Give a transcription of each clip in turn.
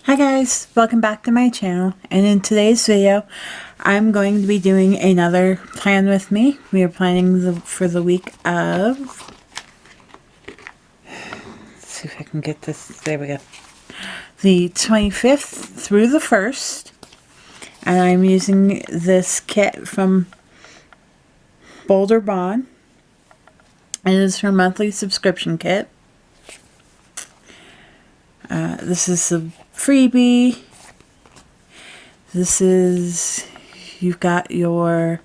Hi guys, welcome back to my channel, and in today's video I'm going to be doing another plan with me. We are planning for the week of, let's see if I can get this, there we go, the 25th through the 1st, and I'm using this kit from BolderBon. It is her monthly subscription kit. This is a freebie. This is, you've got your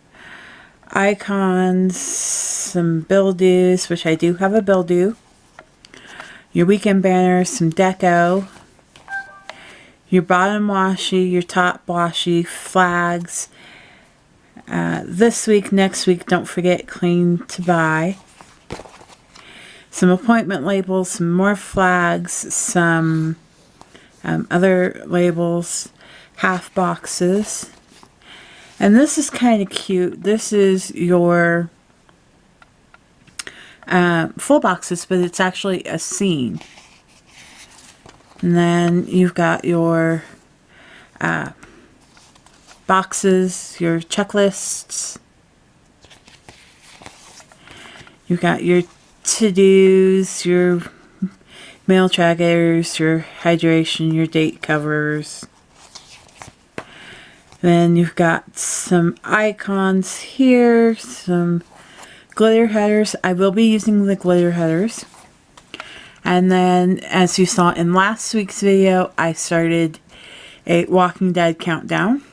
icons, some build-dos, which I do have a build-do, your weekend banners, some deco, your bottom washi, your top washi, flags. This week, next week, don't forget clean to buy. Some appointment labels, some more flags, some other labels, half boxes. And this is kind of cute. This is your full boxes, but it's actually a scene. And then you've got your boxes, your checklists. You've got your to-dos, your mail trackers, your hydration, your date covers. Then you've got some icons here, some glitter headers. I will be using the glitter headers. And then, as you saw in last week's video, I started a Walking Dead countdown.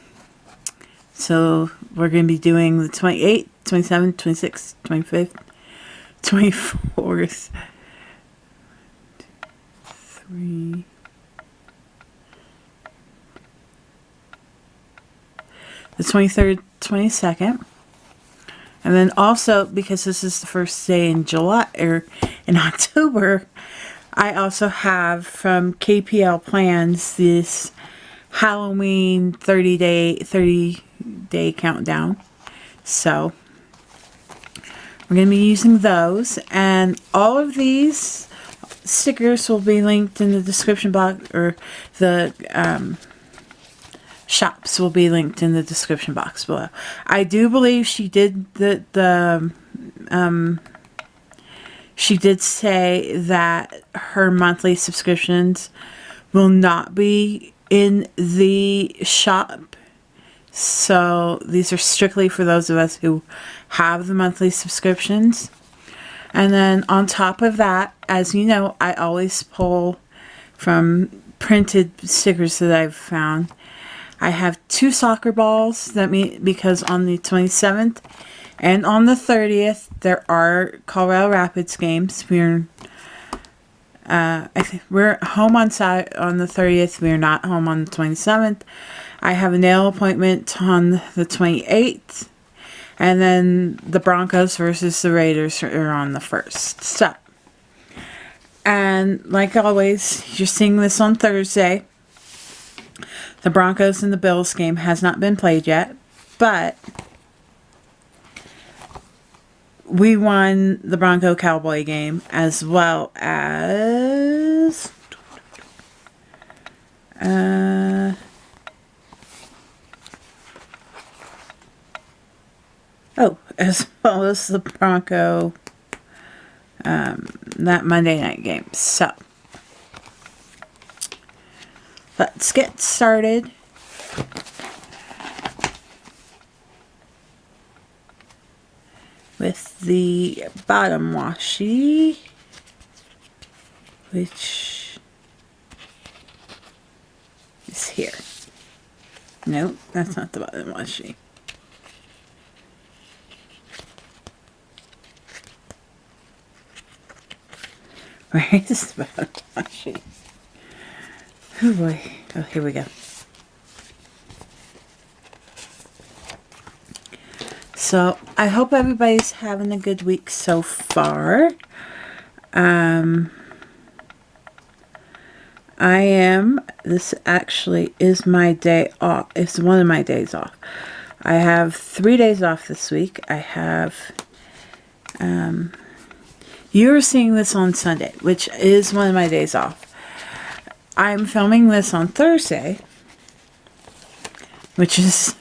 So we're going to be doing the 28th, 27th, 26th, 25th, 24th, 3, the 23rd, 22nd, and then also, because this is the first day in July, or in October, I also have from KPL Plans this Halloween 30-day countdown. So we're going to be using those, and all of these stickers will be linked in the description box, or the shops will be linked in the description box below. I do believe she did she did say that her monthly subscriptions will not be in the shop. So these are strictly for those of us who have the monthly subscriptions. And then on top of that, as you know, I always pull from printed stickers that I've found. I have 2 soccer balls, because on the 27th and on the 30th there are Colorado Rapids games. I think we're home on the 30th. We're not home on the 27th. I have a nail appointment on the 28th. And then the Broncos versus the Raiders are on the 1st. So, and like always, you're seeing this on Thursday. The Broncos and the Bills game has not been played yet. But we won the Bronco-Cowboy game, as well as as well as the Bronco, that Monday night game. So let's get started. With the bottom washi, which is here. Nope, that's not the bottom washi. Where is the bottom washi? Oh boy. Oh, here we go. So, I hope everybody's having a good week so far. This actually is my day off. It's one of my days off. I have 3 days off this week. I have, you're seeing this on Sunday, which is one of my days off. I'm filming this on Thursday, which is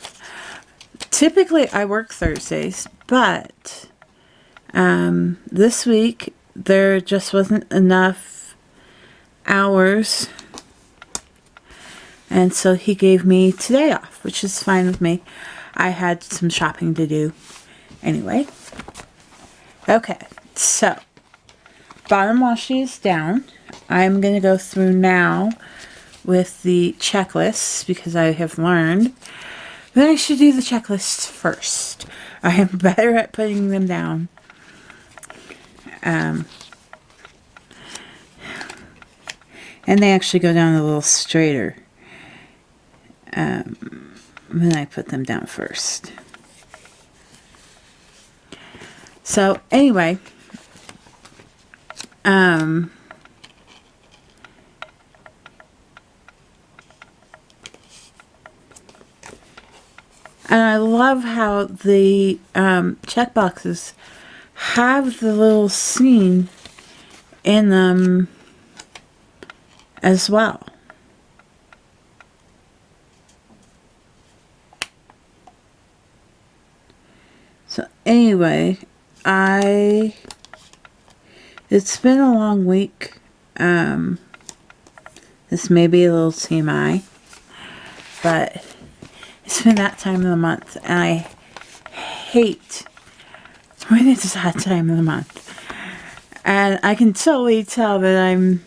typically I work Thursdays, but this week there just wasn't enough hours, and so he gave me today off, which is fine with me. I had some shopping to do anyway. Okay, so bottom washi is down. I'm going to go through now with the checklists because I have learned that I should do the checklists first. I am better at putting them down. And they actually go down a little straighter when I put them down first. So anyway, and I love how the check boxes have the little scene in them as well. So anyway, it's been a long week. This may be a little TMI, but it's been that time of the month, and I hate when it's that time of the month. And I can totally tell that I'm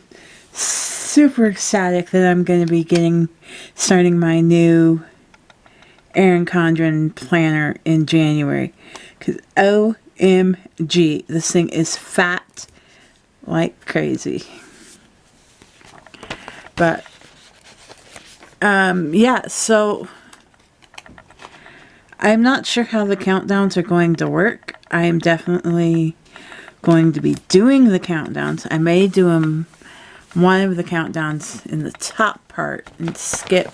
super ecstatic that I'm going to be starting my new Erin Condren planner in January. Because OMG, this thing is fat like crazy. But, yeah, so I'm not sure how the countdowns are going to work. I am definitely going to be doing the countdowns. I may do one of the countdowns in the top part and skip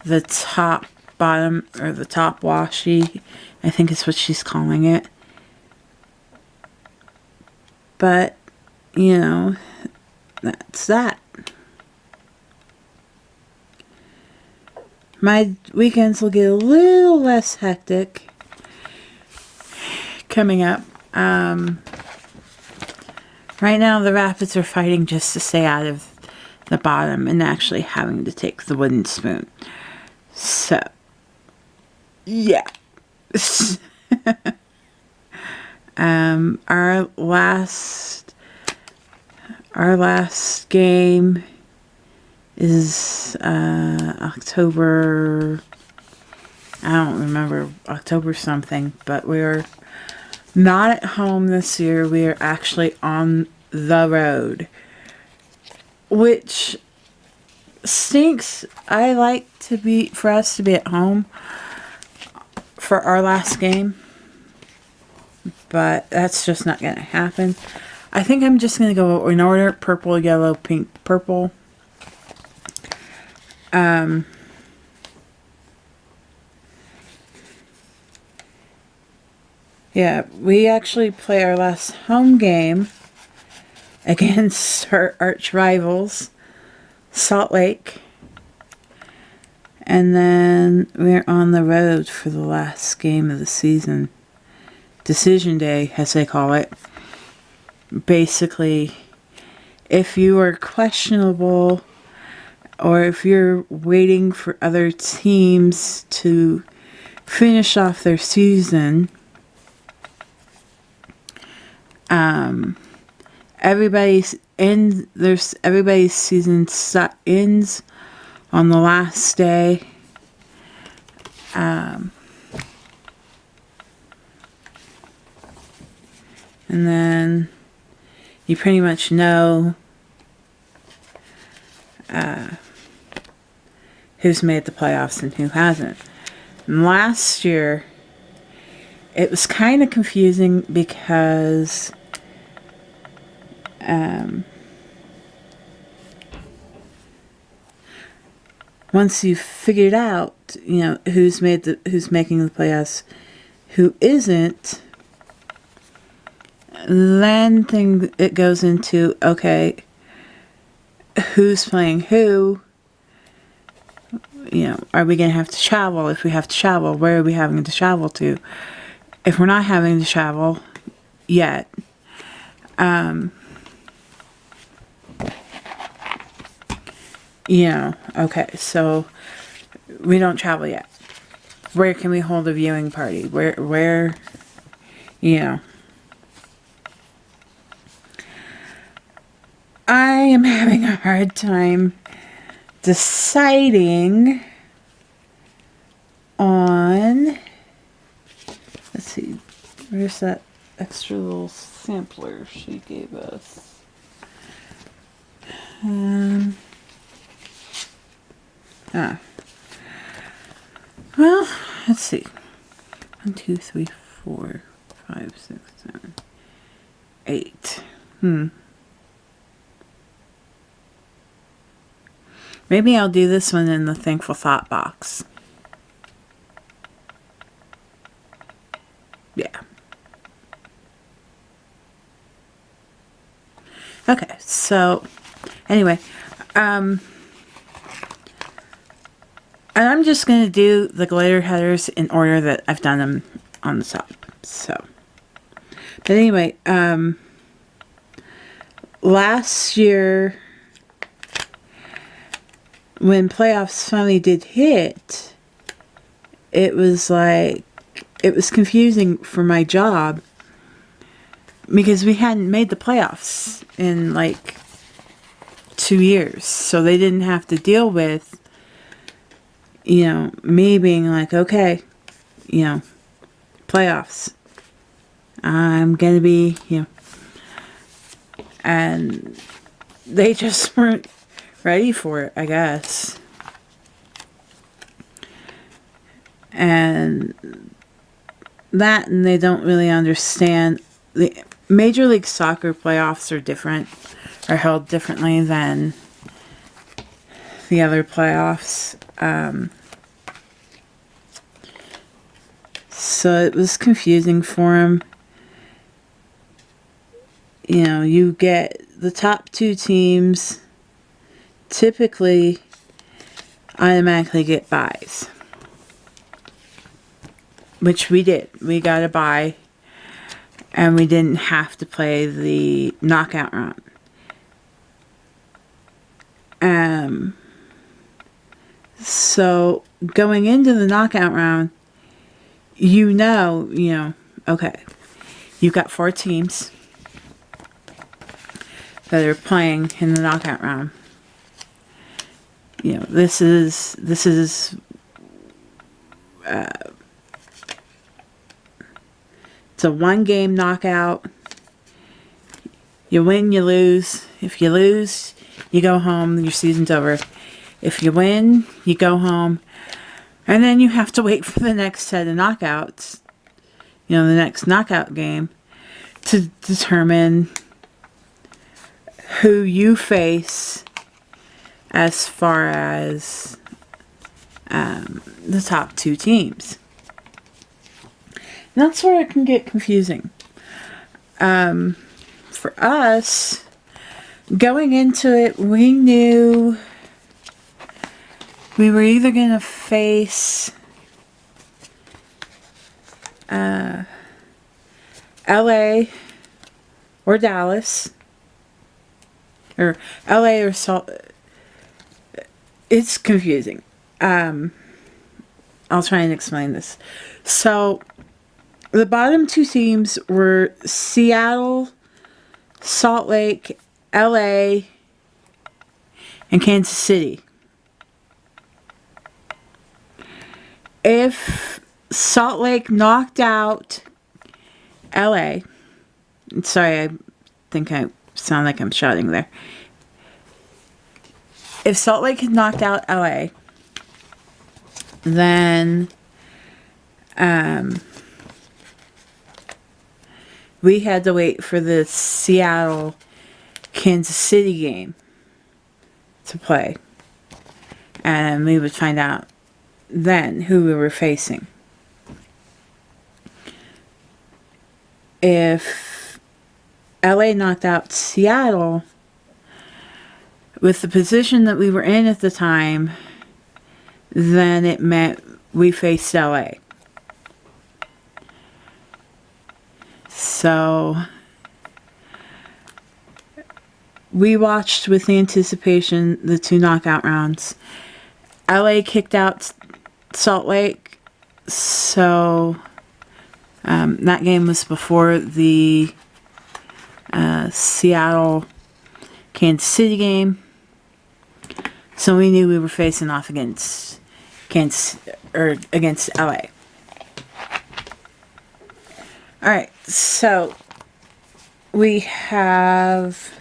the top bottom, or the top washi, I think is what she's calling it. But, you know, that's that. My weekends will get a little less hectic coming up. Right now the Rapids are fighting just to stay out of the bottom and actually having to take the wooden spoon. So, yeah. Our last game is October, I don't remember, October something, but we're not at home this year. We are actually on the road, which stinks. I like for us to be at home for our last game, but that's just not going to happen. I think I'm just going to go in order: purple, yellow, pink, purple. Yeah, we actually play our last home game against our arch rivals, Salt Lake. And then we're on the road for the last game of the season. Decision Day, as they call it. Basically, if you are questionable, or if you're waiting for other teams to finish off their season, everybody's season ends on the last day. And then you pretty much know who's made the playoffs and who hasn't. And last year, it was kind of confusing because once you figured out, you know, who's making the playoffs, who isn't, then it goes into, okay, who's playing who. You know, are we going to have to travel? If we have to travel, where are we having to travel to? If we're not having to travel yet, you know, okay, so we don't travel yet. Where can we hold a viewing party? Where, you know. I am having a hard time deciding on, let's see, where's that extra little sampler she gave us? Well, let's see. 1, 2, 3, 4, 5, 6, 7, 8. Maybe I'll do this one in the Thankful Thought box. Yeah. Okay, so anyway, and I'm just going to do the glitter headers in order that I've done them on the top. So, but anyway, last year, when playoffs finally did hit, it was like, it was confusing for my job because we hadn't made the playoffs in like 2 years. So they didn't have to deal with, you know, me being like, okay, you know, playoffs. I'm going to be, you know, and they just weren't ready for it, I guess. And that, and they don't really understand. The Major League Soccer playoffs are different, are held differently than the other playoffs. So it was confusing for him. You know, you get the top 2 teams typically automatically get buys, which we did. We got a bye, and we didn't have to play the knockout round. So going into the knockout round, you know, okay, you've got 4 teams that are playing in the knockout round. You know, this is it's a 1-game knockout. You win, you lose. If you lose, you go home, your season's over. If you win, you go home. And then you have to wait for the next set of knockouts, you know, the next knockout game, to determine who you face as far as the top 2 teams. And that's where it can get confusing. For us, going into it, we knew we were either going to face LA or Dallas, or LA or Salt. It's confusing. I'll try and explain this. So, the bottom 2 teams were Seattle, Salt Lake, LA, and Kansas City. If Salt Lake knocked out LA, sorry, I think I sound like I'm shouting there. If Salt Lake had knocked out LA, then we had to wait for the Seattle Kansas City game to play, and we would find out then who we were facing. If LA knocked out Seattle, with the position that we were in at the time, then it meant we faced LA. So we watched with anticipation the 2 knockout rounds. LA kicked out Salt Lake, so that game was before the Seattle Kansas City game. So we knew we were facing off against against LA. Alright, so we have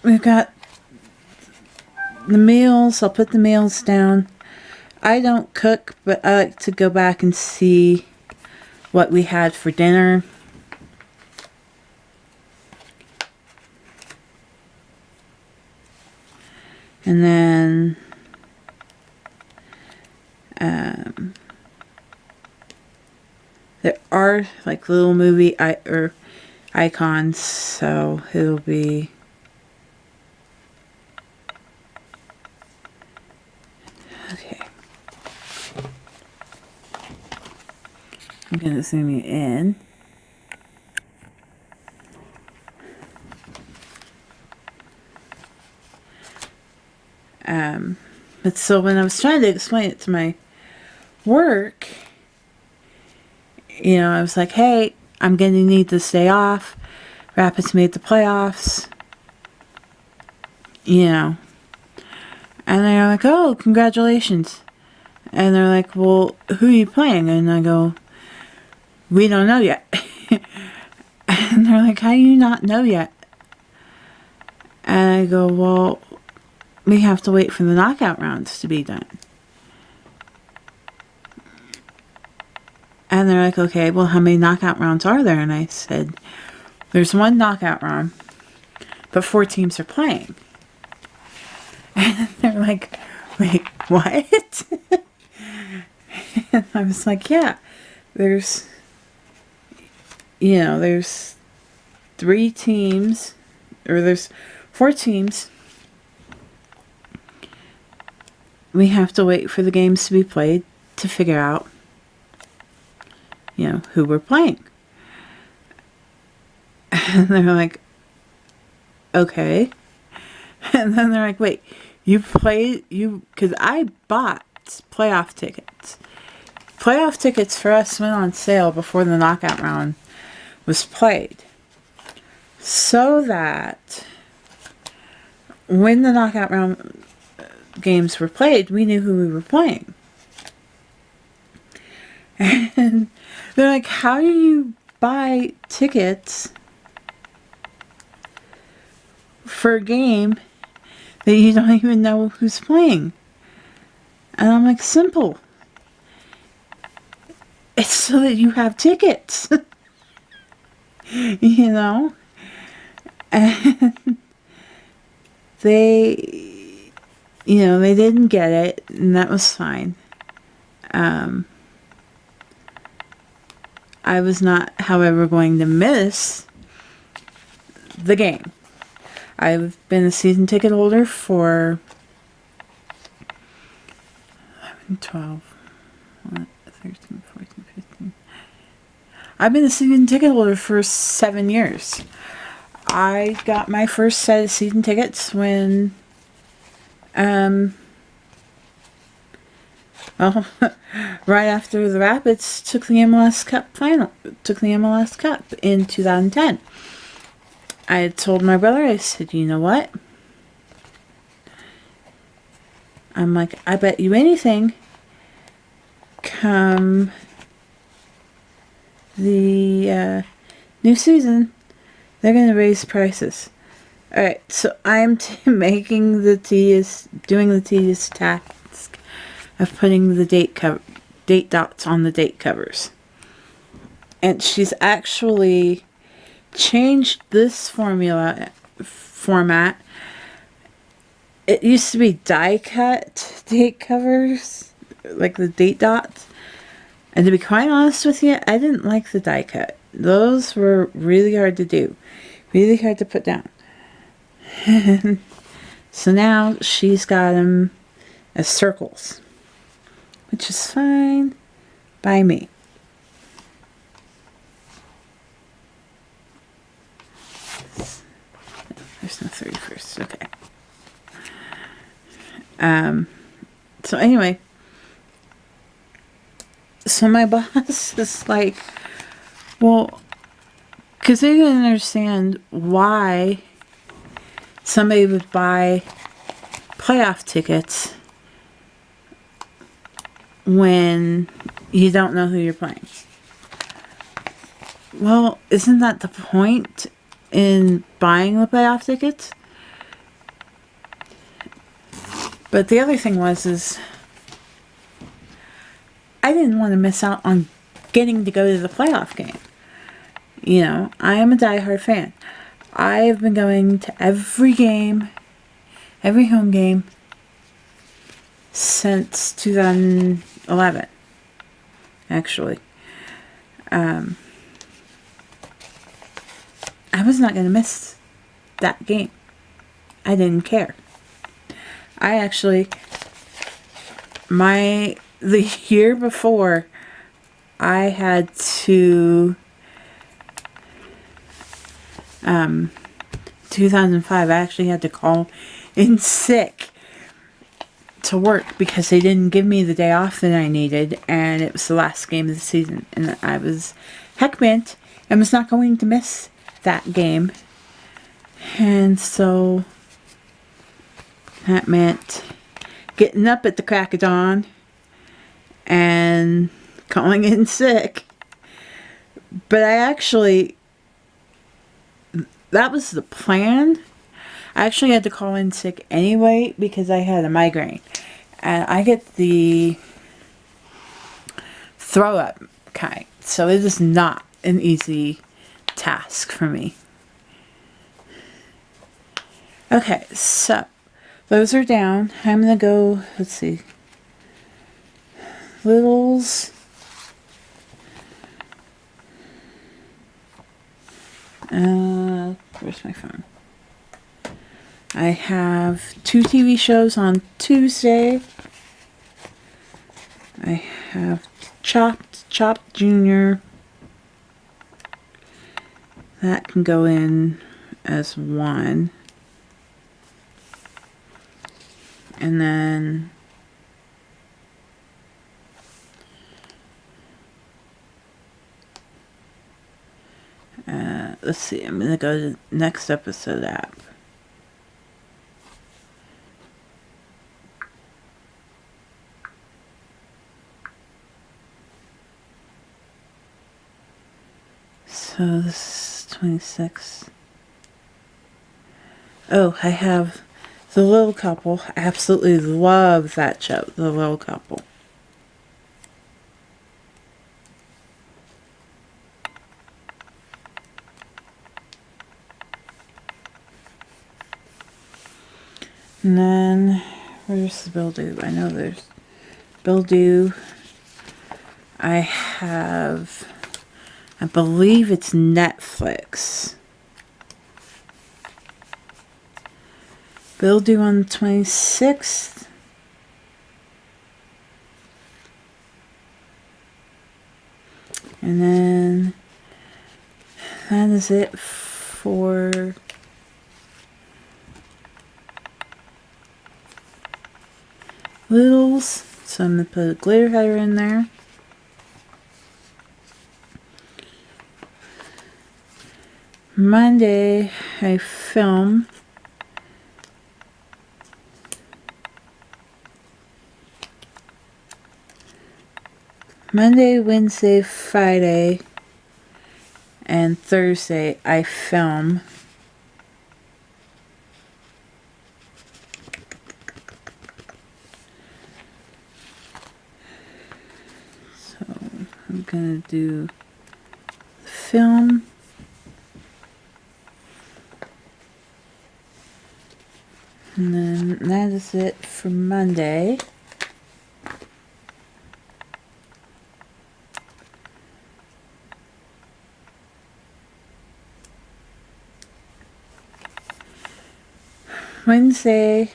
we've got the meals. I'll put the meals down. I don't cook, but I like to go back and see what we had for dinner. And then there are like little movie icons, so it'll be okay. I'm gonna zoom you in. But so when I was trying to explain it to my work, you know, I was like, hey, I'm going to need this day off. Rapids made the playoffs. You know. And they're like, oh, congratulations. And they're like, well, who are you playing? And I go, we don't know yet. And they're like, how do you not know yet? And I go, well, we have to wait for the knockout rounds to be done. And they're like, okay, well, how many knockout rounds are there? And I said, there's 1 knockout round, but 4 teams are playing. And they're like, wait, what? And I was like, yeah, there's 3 teams, or there's 4 teams. We have to wait for the games to be played to figure out, you know, who we're playing. And they're like, okay. And then they're like, wait, because I bought playoff tickets. Playoff tickets for us went on sale before the knockout round was played. So that when the knockout round games were played, we knew who we were playing. And they're like, how do you buy tickets for a game that you don't even know who's playing? And I'm like, simple. It's so that you have tickets. You know? And they didn't get it, and that was fine. I was not, however, going to miss the game. I've been a season ticket holder for 11, 12, 13, 14, 15. I've been a season ticket holder for 7 years. I got my first set of season tickets when right after the Rapids took the MLS Cup in 2010. I had told my brother, I said, you know what? I'm like, I bet you anything, come the new season, they're going to raise prices. Alright, so I'm doing the tedious task of putting the date dots on the date covers. And she's actually changed this format. It used to be die cut date covers, like the date dots. And to be quite honest with you, I didn't like the die cut those were really hard to do. Really hard to put down. So now she's got them as circles, which is fine by me. There's no 31st. Okay. So anyway, so my boss is like, well, because they didn't understand why somebody would buy playoff tickets when you don't know who you're playing. Well, isn't that the point in buying the playoff tickets? But the other thing is I didn't want to miss out on getting to go to the playoff game. You know, I am a diehard fan. I have been going to every game, every home game, since 2011, actually. I was not going to miss that game. I didn't care. I actually, the year before, I had to, 2005, I actually had to call in sick to work because they didn't give me the day off that I needed, and it was the last game of the season, and I was heck bent and was not going to miss that game. And so that meant getting up at the crack of dawn and calling in sick. But that was the plan. I actually had to call in sick anyway because I had a migraine. And I get the throw up kind. So it is not an easy task for me. Okay, so those are down. I'm going to go, let's see. Littles. Where's my phone? I have 2 TV shows on Tuesday. I have Chopped Junior. That can go in as 1. And then let's see, I'm going to go to next episode app. So this is 26. Oh, I have The Little Couple. I absolutely love that show, The Little Couple. And then, where's the Bill Do? I know there's Bill Do. I believe it's Netflix. Bill Do on the 26th. And then that is it for Littles. So I'm going to put a glitter header in there. Monday, I film. Monday, Wednesday, Friday, and Thursday, I film. So I'm going to do film. And then that is it for Monday. Wednesday,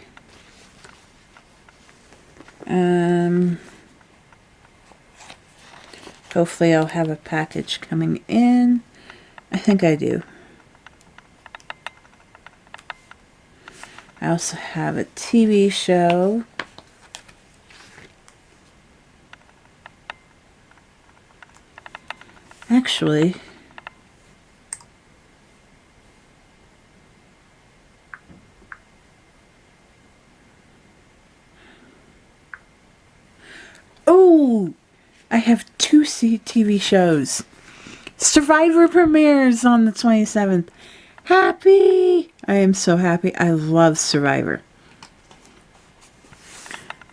hopefully I'll have a package coming in. I think I do. I also have a TV show. Actually, oh, I have two TV shows. Survivor premieres on the 27th. Happy! I am so happy. I love Survivor.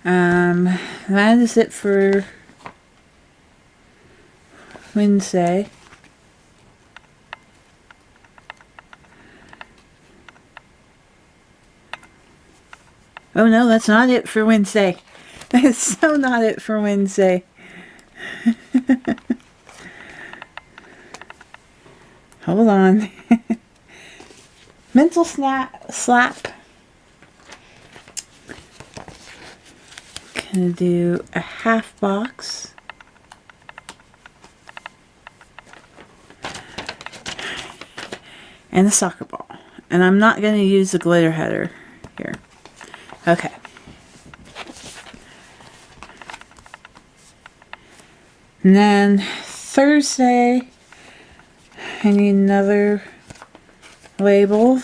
That is it for Wednesday. Oh no, that's not it for Wednesday. That is so not it for Wednesday. Hold on. Mental slap. Gonna do a half box. And a soccer ball. And I'm not going to use the glitter header here. Okay. And then Thursday, I need another label.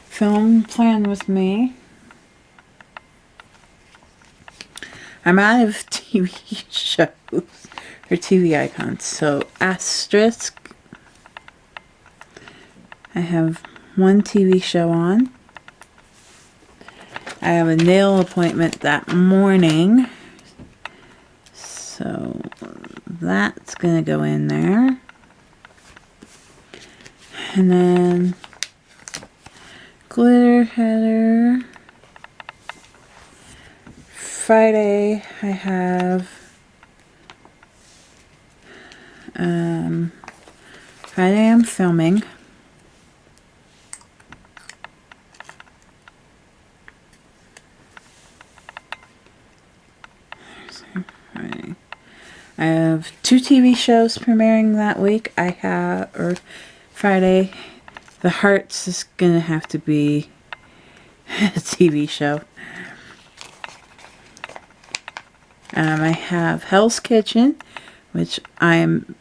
Film Plan With Me. I'm out of TV shows or TV icons, so asterisk. I have one TV show on. I have a nail appointment that morning, so that's gonna go in there. And then glitter header. Friday I have Friday I'm filming. Friday. I have 2 TV shows premiering that week. Friday. The Hearts is gonna have to be a TV show. I have Hell's Kitchen, which I'm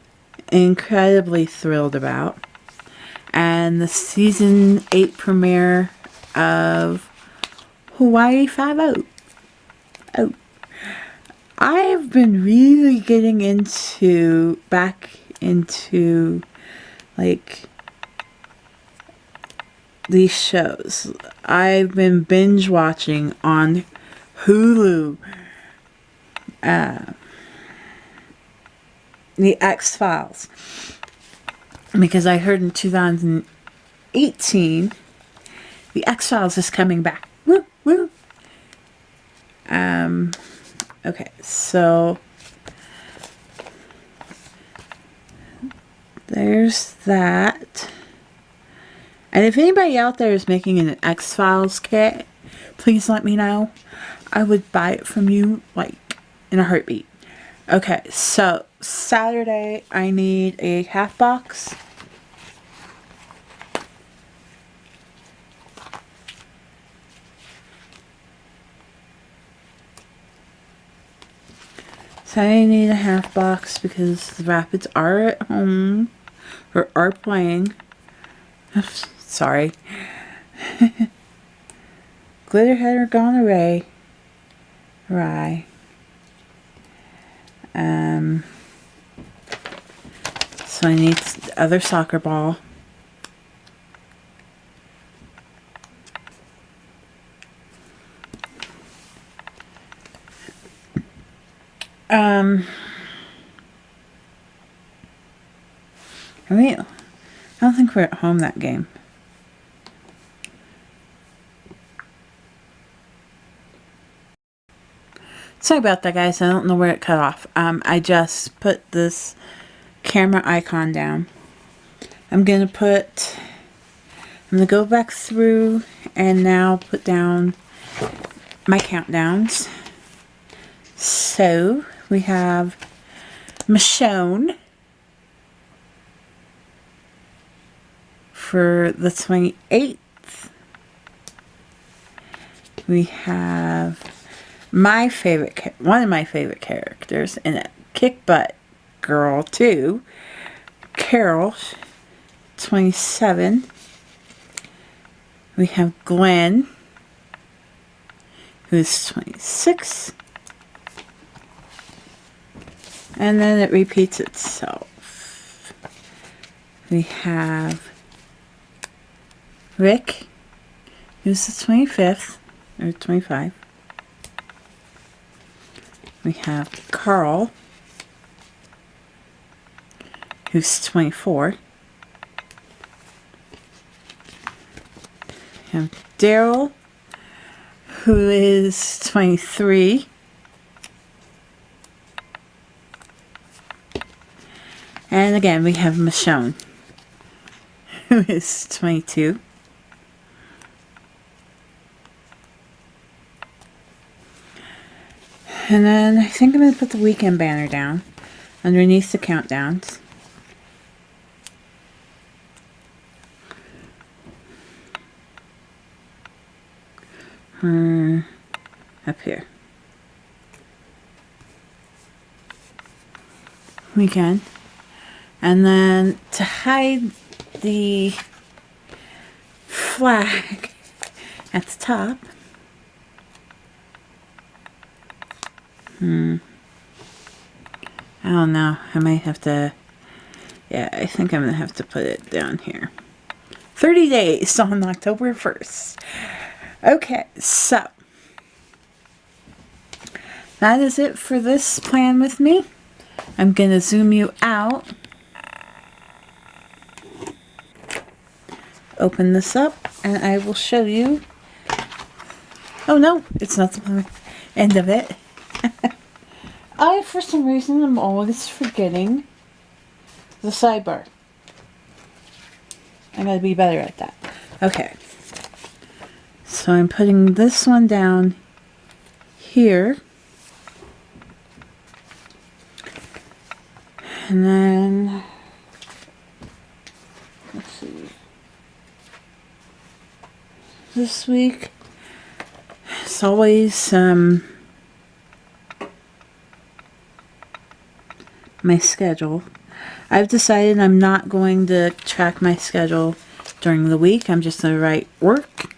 incredibly thrilled about, and the season 8 premiere of Hawaii 5-0. Oh, I've been really getting back into like these shows. I've been binge watching on Hulu. The X-Files, because I heard in 2018 the X-Files is coming back. Woo woo. Okay, so there's that. And if anybody out there is making an X-Files kit, please let me know. I would buy it from you like in a heartbeat. Okay, so Saturday I need a half box. So I need a half box because the Rapids are at home or are playing. Sorry. Glitter header gone away. Right. So I need the other soccer ball. I don't think we're at home that game. Sorry about that, guys. I don't know where it cut off. I just put this camera icon down. I'm going to go back through and now put down my countdowns. So, we have Michonne for the 28th. We have my favorite, one of my favorite characters in it, Kick Butt Girl 2, Carol, 27. We have Gwen, who's 26. And then it repeats itself. We have Rick, who's the 25th, or 25. We have Carl, who's 24. We have Daryl, who is 23. And again, we have Michonne, who is 22. And then I think I'm going to put the weekend banner down underneath the countdowns. Up here. Weekend. And then to hide the flag at the top, I don't know. I might have to, yeah, I think I'm going to have to put it down here. 30 days on October 1st. Okay, so that is it for this plan with me. I'm going to zoom you out. Open this up and I will show you. Oh no, it's not the end of it. For some reason, I'm always forgetting the sidebar. I gotta be better at that. Okay. So I'm putting this one down here. And then, let's see. This week, it's always, my schedule. I've decided I'm not going to track my schedule during the week. I'm just going to write work.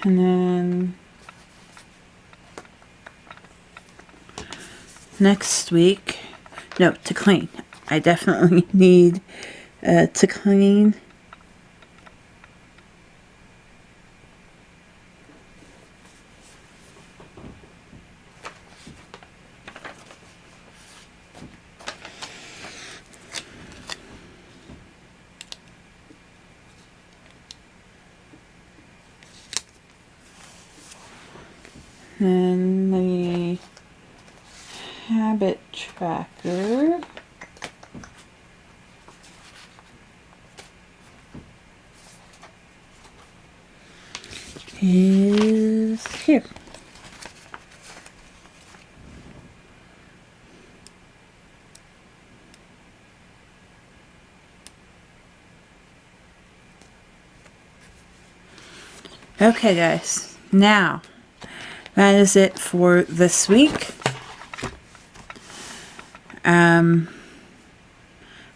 And then next week, no, to clean. I definitely need to clean. And the habit tracker is here. Okay, guys, now that is it for this week.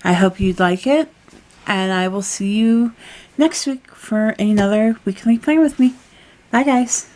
I hope you'd like it, and I will see you next week for another weekly plan with me. Bye, guys.